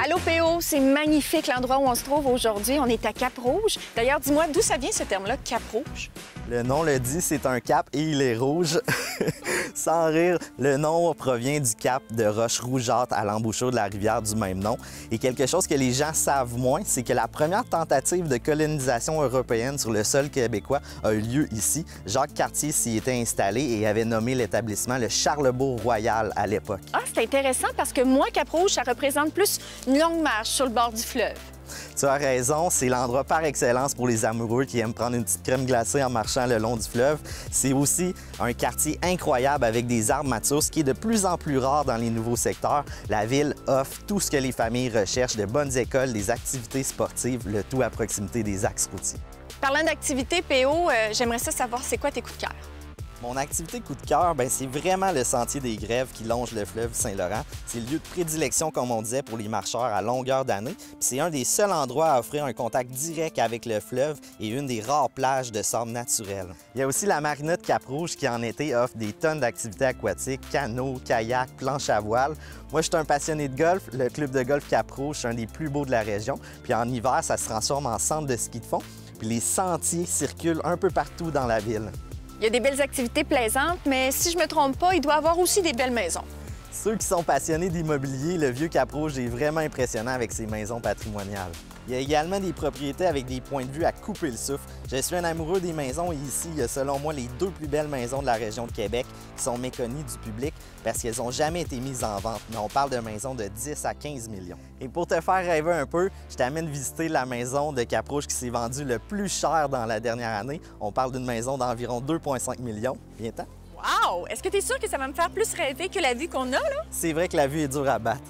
Allô PO, c'est magnifique l'endroit où on se trouve aujourd'hui. On est à Cap-Rouge. D'ailleurs, dis-moi, d'où ça vient ce terme-là, Cap-Rouge? Le nom le dit, c'est un cap et il est rouge. Sans rire, le nom provient du cap de roche rougeâtre à l'embouchure de la rivière du même nom. Et quelque chose que les gens savent moins, c'est que la première tentative de colonisation européenne sur le sol québécois a eu lieu ici. Jacques Cartier s'y était installé et avait nommé l'établissement le Charlebourg Royal à l'époque. Ah, c'est intéressant parce que moi, Cap-Rouge, ça représente plus une longue marche sur le bord du fleuve. Tu as raison, c'est l'endroit par excellence pour les amoureux qui aiment prendre une petite crème glacée en marchant le long du fleuve. C'est aussi un quartier incroyable avec des arbres matures, ce qui est de plus en plus rare dans les nouveaux secteurs. La ville offre tout ce que les familles recherchent, de bonnes écoles, des activités sportives, le tout à proximité des axes routiers. Parlant d'activité, PO, j'aimerais ça savoir c'est quoi tes coups de cœur? Mon activité coup de cœur, c'est vraiment le sentier des Grèves qui longe le fleuve Saint-Laurent. C'est le lieu de prédilection, comme on disait, pour les marcheurs à longueur d'année. C'est un des seuls endroits à offrir un contact direct avec le fleuve et une des rares plages de sable naturel. Il y a aussi la marina de Cap-Rouge qui, en été, offre des tonnes d'activités aquatiques, canot, kayak, planche à voile. Moi, je suis un passionné de golf. Le club de golf Cap-Rouge, c'est un des plus beaux de la région. Puis en hiver, ça se transforme en centre de ski de fond. Puis les sentiers circulent un peu partout dans la ville. Il y a des belles activités plaisantes, mais si je me trompe pas, il doit y avoir aussi des belles maisons. Ceux qui sont passionnés d'immobilier, le vieux Cap-Rouge est vraiment impressionnant avec ses maisons patrimoniales. Il y a également des propriétés avec des points de vue à couper le souffle. Je suis un amoureux des maisons et ici, il y a selon moi les deux plus belles maisons de la région de Québec qui sont méconnues du public parce qu'elles n'ont jamais été mises en vente. Mais on parle de maisons de 10 à 15 millions. Et pour te faire rêver un peu, je t'amène visiter la maison de Cap-Rouge qui s'est vendue le plus cher dans la dernière année. On parle d'une maison d'environ 2,5 millions. Viens-t'en. Wow! Est-ce que tu es sûr que ça va me faire plus rêver que la vue qu'on a, là? C'est vrai que la vue est dure à battre.